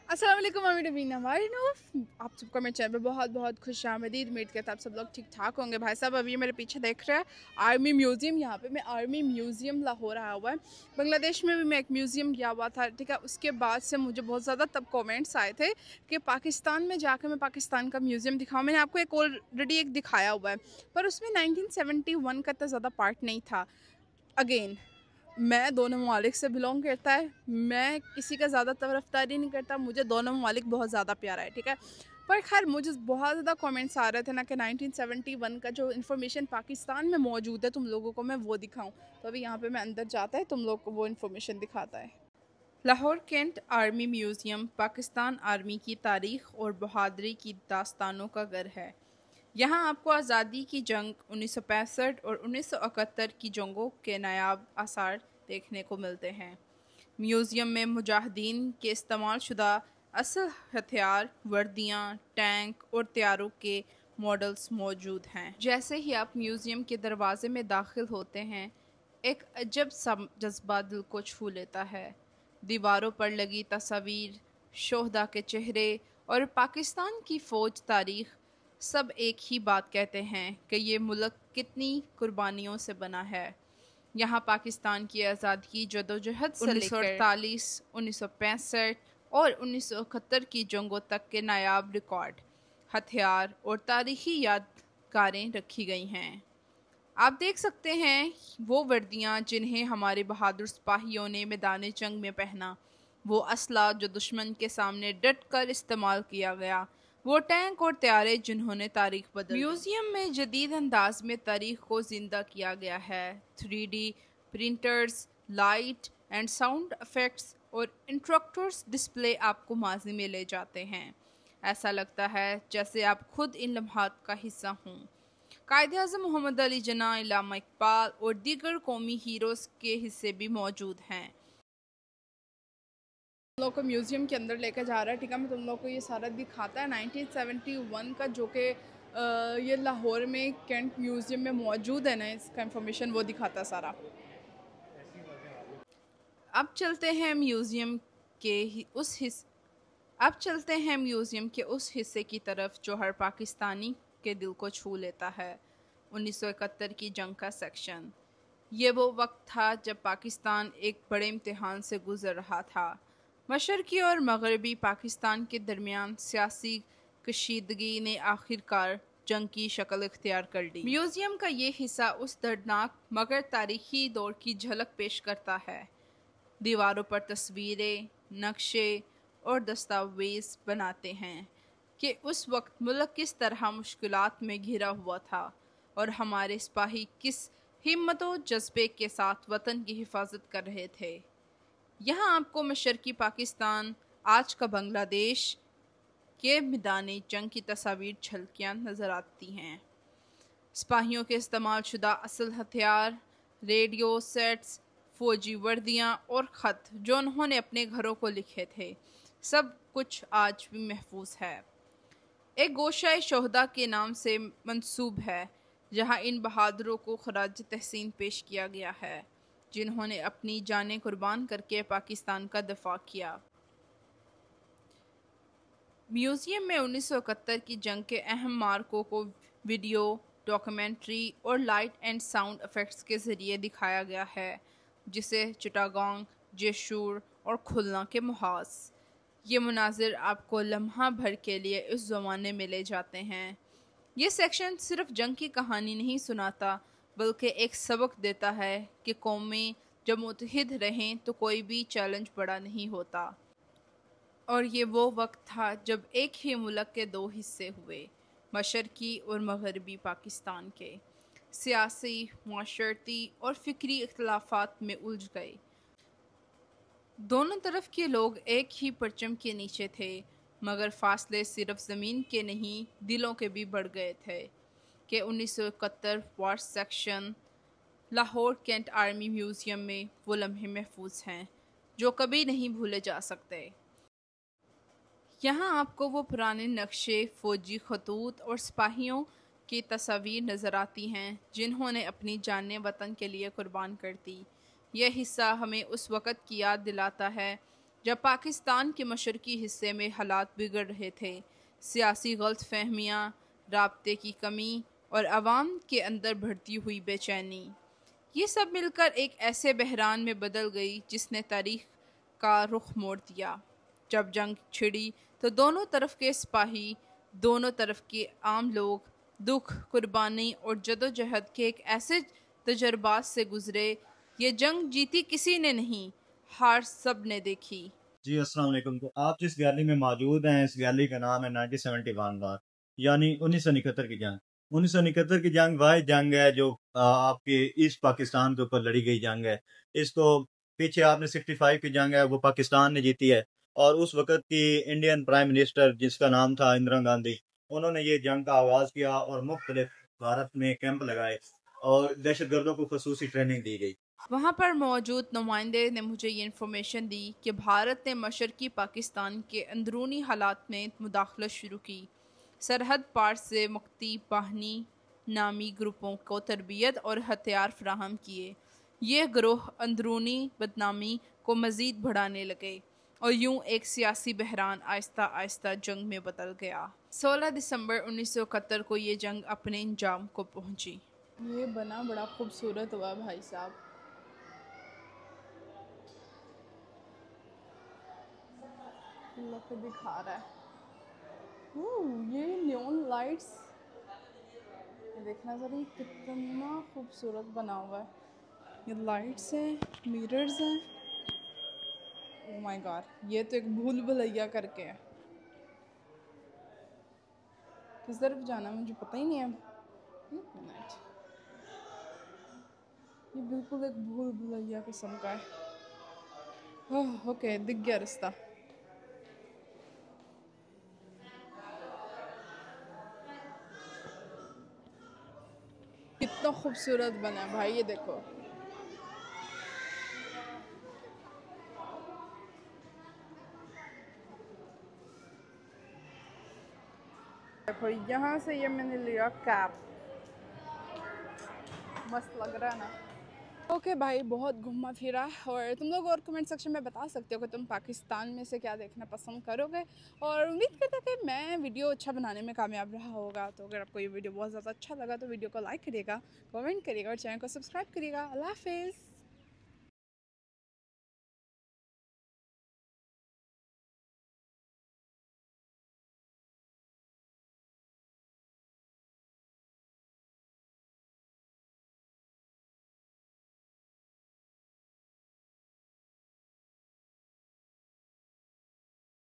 अस्सलाम वालेकुम आप सबको मेरे चैनल पे बहुत बहुत खुश आमदीद। उम्मीद करता आप सब लोग ठीक ठाक होंगे। भाई साहब अभी मेरे पीछे देख रहे हैं आर्मी म्यूज़ियम। यहाँ पे मैं आर्मी म्यूज़ियम लाहौर आया हुआ है। बांग्लादेश में भी मैं एक म्यूज़ियम गया हुआ था, ठीक है। उसके बाद से मुझे बहुत ज़्यादा तब कमेंट्स आए थे कि पाकिस्तान में जाकर मैं पाकिस्तान का म्यूज़ियम दिखाऊँ। मैंने आपको एक ऑलरेडी एक दिखाया हुआ है, पर उसमें 1971 का इतना ज़्यादा पार्ट नहीं था। अगेन मैं दोनों ममालिक से बिलोंग करता है, मैं किसी का ज़्यादा तरफदारी नहीं करता, मुझे दोनों ममालिक बहुत ज़्यादा प्यारा है, ठीक है। पर खैर मुझे बहुत ज़्यादा कमेंट्स आ रहे थे ना कि 1971 का जो इन्फॉर्मेशन पाकिस्तान में मौजूद है तुम लोगों को मैं वो दिखाऊं। तो अभी यहाँ पे मैं अंदर जाता है, तुम लोग को वो इन्फॉर्मेशन दिखाता है। Lahore cantt army museum Pakistan army की तारीख और बहादुरी की दास्तानों का घर है। यहाँ आपको आज़ादी की जंग 1965 और 1971 की जंगों के नायाब आसार देखने को मिलते हैं। म्यूज़ियम में मुजाहिदीन के इस्तेमाल शुदा असल हथियार, वर्दियाँ, टैंक और तैयारों के मॉडल्स मौजूद हैं। जैसे ही आप म्यूज़ियम के दरवाजे में दाखिल होते हैं, एक अजब सा जज्बा दिल को छू लेता है। दीवारों पर लगी तस्वीर, शोहदा के चेहरे और पाकिस्तान की फ़ौज तारीख सब एक ही बात कहते हैं कि ये मुल्क कितनी कुर्बानियों से बना है। यहाँ पाकिस्तान की आज़ादी की जदोजहद से 1948, 1965 और 1971 की जंगों तक के नायाब रिकॉर्ड, हथियार और तारीखी यादगारें रखी गई हैं। आप देख सकते हैं वो वर्दियाँ जिन्हें हमारे बहादुर सिपाहियों ने मैदान जंग में पहना, वो असला जो दुश्मन के सामने डट कर इस्तेमाल किया गया, वो टैंक और तैयारे जिन्होंने तारीख बदल दी। म्यूज़ियम में जदीद अंदाज में तारीख को जिंदा किया गया है। 3D printers, light and sound effects और इंटरेक्टिव डिस्प्ले आपको माजी में ले जाते हैं। ऐसा लगता है जैसे आप खुद इन लम्हात का हिस्सा हों। कायद-ए-आज़म मोहम्मद अली जिन्ना, इल्लामा इकबाल और दीगर कौमी हीरोज़ के हिस्से भी मौजूद हैं। तुम लोग को म्यूज़ियम के अंदर लेकर जा रहा है, ठीक है। मैं तुम लोग को ये सारा दिखाता है 1971 का, जो कि ये लाहौर में कैंट म्यूज़ियम में मौजूद है ना, इसका इंफॉर्मेशन वो दिखाता है सारा। अब चलते हैं म्यूज़ियम के ही उस हिस्से अब चलते हैं म्यूज़ियम के उस हिस्से की तरफ जो हर पाकिस्तानी के दिल को छू लेता है। 1971 की जंग का सेक्शन। ये वो वक्त था जब पाकिस्तान एक बड़े इम्तिहान से गुजर रहा था। मशरक़ी और मगरबी पाकिस्तान के दरमियान सियासी कशीदगी ने आखिरकार जंग की शक्ल इख्तियार कर ली। म्यूज़ियम का ये हिस्सा उस दर्दनाक मगर तारीखी दौर की झलक पेश करता है। दीवारों पर तस्वीरें, नक्शे और दस्तावेज़ बनाते हैं कि उस वक्त मुल्क किस तरह मुश्किलात में घिरा हुआ था और हमारे सिपाही किस हिम्मत और जज्बे के साथ वतन की हिफाजत कर रहे थे। यहाँ आपको मशरक़ी पाकिस्तान, आज का बांग्लादेश के मैदान जंग की तस्वीर झलकियाँ नज़र आती हैं। सिपाहियों के इस्तेमाल शुदा असल हथियार, रेडियो सेट्स, फ़ौजी वर्दियाँ और ख़त जो उन्होंने अपने घरों को लिखे थे, सब कुछ आज भी महफूज है। एक गोशाए शोहदा के नाम से मंसूब है, जहाँ इन बहादुरों को खराज तहसीन पेश किया गया है, जिन्होंने अपनी जानें कुर्बान करके पाकिस्तान का दफा किया। म्यूज़ियम में 1971 की जंग के अहम मार्कों को वीडियो, डॉक्यूमेंट्री और लाइट एंड साउंड इफ़ेक्ट्स के ज़रिए दिखाया गया है, जिसे चिटागोंग, जेशूर और खुलना के मुहाज। ये मनाजिर आपको लम्हा भर के लिए इस ज़माने में ले जाते हैं। ये सेक्शन सिर्फ जंग की कहानी नहीं सुनाता, बल्कि एक सबक देता है कि कौमें जब मुत्तहिद रहें तो कोई भी चैलेंज बड़ा नहीं होता। और ये वो वक्त था जब एक ही मुल्क के दो हिस्से हुए, मशरक़ी और मगरबी पाकिस्तान के, सियासी, माशरती और फ़िक्री इख्तिलाफ़ात में उलझ गए। दोनों तरफ के लोग एक ही परचम के नीचे थे, मगर फासले सिर्फ ज़मीन के नहीं, दिलों के भी बढ़ गए थे कि 1971 war section Lahore cantt army museum में वो लम्हे महफूज हैं जो कभी नहीं भूले जा सकते। यहाँ आपको वो पुराने नक्शे, फ़ौजी खतूत और सिपाहियों की तस्वीर नज़र आती हैं जिन्होंने अपनी जानें वतन के लिए कुर्बान कर दी। यह हिस्सा हमें उस वक़्त की याद दिलाता है जब पाकिस्तान के मशरकी हिस्से में हालात बिगड़ रहे थे। सियासी गलतफहमियाँ, राब्ते की कमी और आवाम के अंदर बढ़ती हुई बेचैनी, ये सब मिलकर एक ऐसे बहरान में बदल गई जिसने तारीख का रुख मोड़ दिया। जब जंग छिड़ी तो दोनों तरफ के सिपाही, दोनों तरफ के आम लोग दुख, कुर्बानी और जदोजहद के एक ऐसे तजर्बात से गुजरे। ये जंग जीती किसी ने नहीं, हार सब ने देखी। जी अस्सलाम वालेकुम। तो आप जिस गैलरी में मौजूद हैं, इस गैलरी का नाम है 1971 वार, यानी 1971 की जंग। 1971 की जंग वह जंग है जो आपके ईस्ट पाकिस्तान के ऊपर लड़ी गई जंग है। इसको पीछे आपने 65 की जंग है वो पाकिस्तान ने जीती है, और उस वक़्त की इंडियन प्राइम मिनिस्टर जिसका नाम था इंदिरा गांधी, उन्होंने ये जंग का आगाज़ किया और मुख्तलिफ भारत में कैंप लगाए और दहशतगर्दों को खसूसी ट्रेनिंग दी गई। वहाँ पर मौजूद नुमाइंदे ने मुझे ये इन्फॉर्मेशन दी कि भारत ने मशरकी पाकिस्तान के अंदरूनी हालात में मुदाखलत शुरू की। सरहद पार से मक्ती बाहनी नामी ग्रुपों को तरबियत और हथियार फराहम किए। ये ग्रोह अंदरूनी बदनामी को मज़ीद बढ़ाने लगे और यूं एक सियासी बहरान आहिस्ता आहिस्ता जंग में बदल गया। 16 दिसंबर 1971 को ये जंग अपने अंजाम को पहुंची। ये बना बड़ा खूबसूरत हुआ भाई साहब। लक दिखा रहा है। ये नियॉन लाइट्स देखना ज़रा, कितना खूबसूरत बना हुआ है। ये लाइट्स हैं, मिरर्स हैं। ओह माय गॉड, ये तो एक भूल भुलैया करके है। किस तरफ जाना मुझे पता ही नहीं है। एक मिनट, ये बिल्कुल एक भूल भुलैया किस्म का है। ओके, दिख गया रास्ता। कितना खूबसूरत बना है भाई, ये देखो। देखो यहाँ से ये मैंने लिया कैप, मस्त लग रहा है ना। ओके भाई, बहुत घूमा फिरा। और तुम लोग और कमेंट सेक्शन में बता सकते हो कि तुम पाकिस्तान में से क्या देखना पसंद करोगे, और उम्मीद करता कि मैं वीडियो अच्छा बनाने में कामयाब रहा होगा। तो अगर आपको ये वीडियो बहुत ज़्यादा अच्छा लगा तो वीडियो को लाइक करिएगा, कमेंट करिएगा और चैनल को सब्सक्राइब करिएगा। अल्लाह हाफिज़।